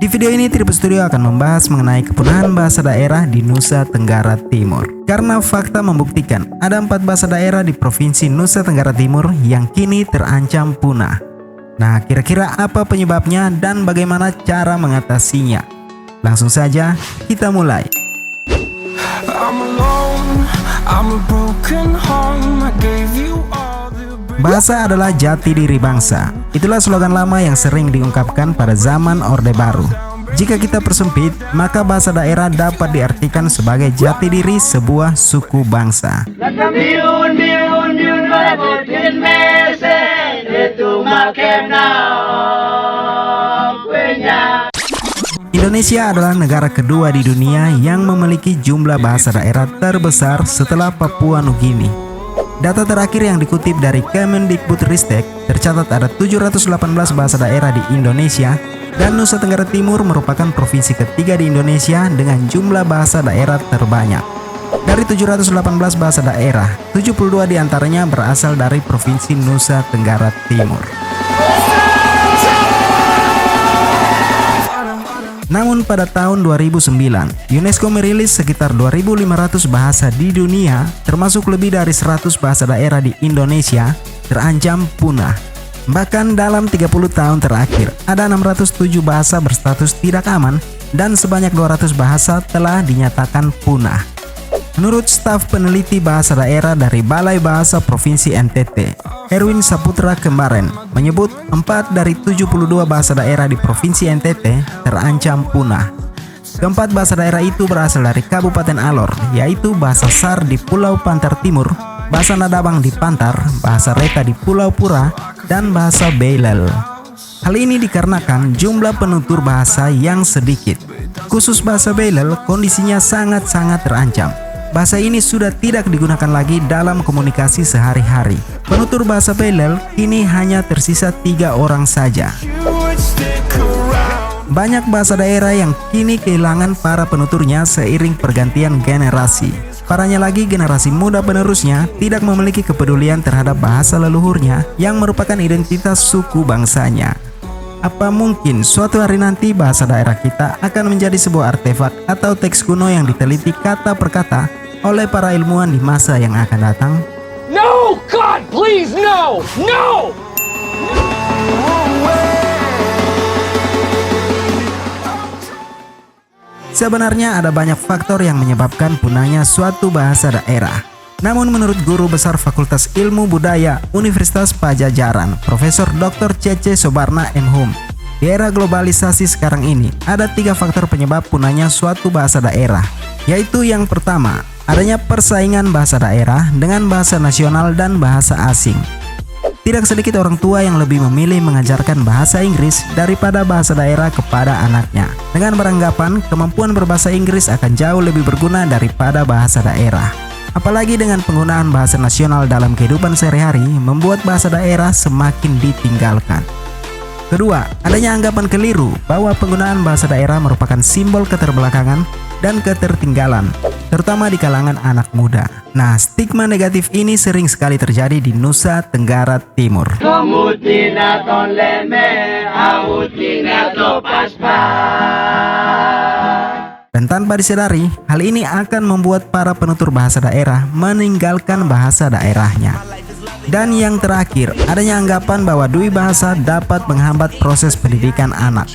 Di video ini Tribun Studio akan membahas mengenai kepunahan bahasa daerah di Nusa Tenggara Timur. Karena fakta membuktikan ada 4 bahasa daerah di Provinsi Nusa Tenggara Timur yang kini terancam punah. Nah, kira-kira apa penyebabnya dan bagaimana cara mengatasinya? Langsung saja kita mulai. Bahasa adalah jati diri bangsa. Itulah slogan lama yang sering diungkapkan pada zaman Orde Baru. Jika kita persempit, maka bahasa daerah dapat diartikan sebagai jati diri sebuah suku bangsa. Indonesia adalah negara kedua di dunia yang memiliki jumlah bahasa daerah terbesar setelah Papua Nugini. Data terakhir yang dikutip dari Kemendikbudristek tercatat ada 718 bahasa daerah di Indonesia dan Nusa Tenggara Timur merupakan provinsi ketiga di Indonesia dengan jumlah bahasa daerah terbanyak. Dari 718 bahasa daerah, 72 diantaranya berasal dari Provinsi Nusa Tenggara Timur. Namun pada tahun 2009, UNESCO merilis sekitar 2.500 bahasa di dunia, termasuk lebih dari 100 bahasa daerah di Indonesia, terancam punah. Bahkan dalam 30 tahun terakhir, ada 607 bahasa berstatus tidak aman dan sebanyak 200 bahasa telah dinyatakan punah. Menurut staf peneliti bahasa daerah dari Balai Bahasa Provinsi NTT, Erwin Saputra Kembaren menyebut 4 dari 72 bahasa daerah di Provinsi NTT terancam punah. Keempat bahasa daerah itu berasal dari Kabupaten Alor, yaitu bahasa Sar di Pulau Pantar Timur, bahasa Nadabang di Pantar, bahasa Reta di Pulau Pura, dan bahasa Beilel. Hal ini dikarenakan jumlah penutur bahasa yang sedikit. Khusus bahasa Beilel kondisinya sangat-sangat terancam. Bahasa ini sudah tidak digunakan lagi dalam komunikasi sehari-hari. Penutur bahasa Beilel kini hanya tersisa 3 orang saja. Banyak bahasa daerah yang kini kehilangan para penuturnya seiring pergantian generasi. Parahnya lagi, generasi muda penerusnya tidak memiliki kepedulian terhadap bahasa leluhurnya yang merupakan identitas suku bangsanya. Apa mungkin suatu hari nanti bahasa daerah kita akan menjadi sebuah artefak atau teks kuno yang diteliti kata per kata oleh para ilmuwan di masa yang akan datang? No, God, please, no! No! Sebenarnya ada banyak faktor yang menyebabkan punahnya suatu bahasa daerah. Namun menurut Guru Besar Fakultas Ilmu Budaya Universitas Padjadjaran, Profesor Dr. Cece Sobarna M.Hum, di era globalisasi sekarang ini, ada 3 faktor penyebab punahnya suatu bahasa daerah, yaitu yang pertama, adanya persaingan bahasa daerah dengan bahasa nasional dan bahasa asing. Tidak sedikit orang tua yang lebih memilih mengajarkan bahasa Inggris daripada bahasa daerah kepada anaknya, dengan beranggapan kemampuan berbahasa Inggris akan jauh lebih berguna daripada bahasa daerah. Apalagi dengan penggunaan bahasa nasional dalam kehidupan sehari-hari membuat bahasa daerah semakin ditinggalkan. Kedua, adanya anggapan keliru bahwa penggunaan bahasa daerah merupakan simbol keterbelakangan dan ketertinggalan, terutama di kalangan anak muda. Nah, stigma negatif ini sering sekali terjadi di Nusa Tenggara Timur. Dan tanpa disadari, hal ini akan membuat para penutur bahasa daerah meninggalkan bahasa daerahnya. Dan yang terakhir, adanya anggapan bahwa dui bahasa dapat menghambat proses pendidikan anak.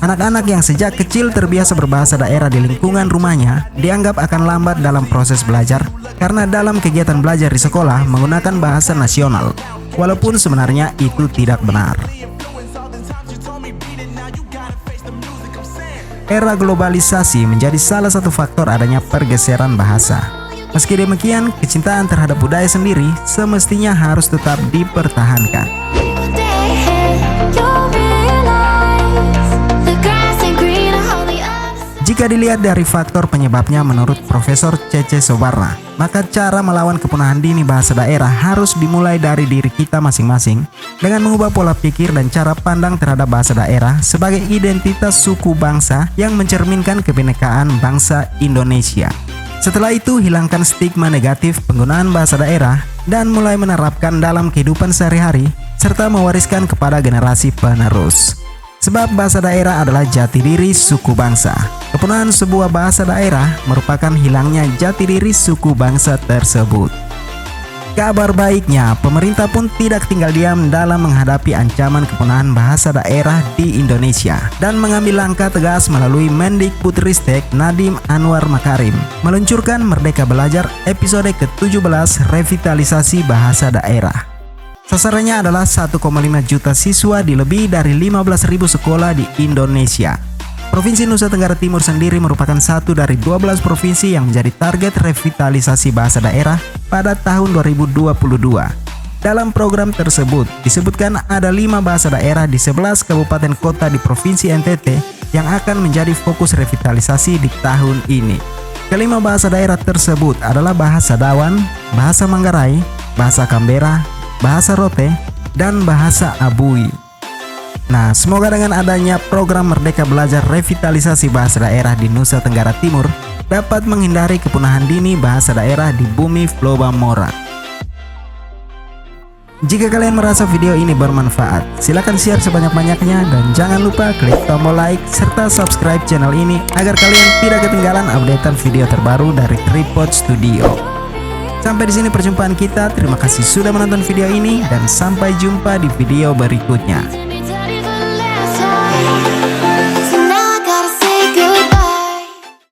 Anak-anak yang sejak kecil terbiasa berbahasa daerah di lingkungan rumahnya dianggap akan lambat dalam proses belajar karena dalam kegiatan belajar di sekolah menggunakan bahasa nasional, walaupun sebenarnya itu tidak benar. Era globalisasi menjadi salah satu faktor adanya pergeseran bahasa. Meski demikian, kecintaan terhadap budaya sendiri semestinya harus tetap dipertahankan. Jika dilihat dari faktor penyebabnya menurut Profesor Cece Sobarna, maka cara melawan kepunahan dini bahasa daerah harus dimulai dari diri kita masing-masing dengan mengubah pola pikir dan cara pandang terhadap bahasa daerah sebagai identitas suku bangsa yang mencerminkan kebinekaan bangsa Indonesia. Setelah itu, hilangkan stigma negatif penggunaan bahasa daerah dan mulai menerapkan dalam kehidupan sehari-hari serta mewariskan kepada generasi penerus. Sebab bahasa daerah adalah jati diri suku bangsa. Kepunahan sebuah bahasa daerah merupakan hilangnya jati diri suku bangsa tersebut. Kabar baiknya, pemerintah pun tidak tinggal diam dalam menghadapi ancaman kepunahan bahasa daerah di Indonesia dan mengambil langkah tegas melalui Mendikbudristek Nadiem Anwar Makarim meluncurkan Merdeka Belajar episode ke-17 revitalisasi bahasa daerah. Sasarannya adalah 1,5 juta siswa di lebih dari 15.000 sekolah di Indonesia. Provinsi Nusa Tenggara Timur sendiri merupakan satu dari 12 provinsi yang menjadi target revitalisasi bahasa daerah pada tahun 2022. Dalam program tersebut disebutkan ada 5 bahasa daerah di 11 kabupaten kota di Provinsi NTT yang akan menjadi fokus revitalisasi di tahun ini. Kelima bahasa daerah tersebut adalah bahasa Dawan, bahasa Manggarai, bahasa Kambera, bahasa Rote, dan bahasa Abui. Nah, semoga dengan adanya program Merdeka Belajar revitalisasi bahasa daerah di Nusa Tenggara Timur dapat menghindari kepunahan dini bahasa daerah di bumi Floba Mora. Jika kalian merasa video ini bermanfaat, silakan share sebanyak-banyaknya dan jangan lupa klik tombol like serta subscribe channel ini agar kalian tidak ketinggalan updatean video terbaru dari Tripod Studio. Sampai di sini perjumpaan kita. Terima kasih sudah menonton video ini dan sampai jumpa di video berikutnya.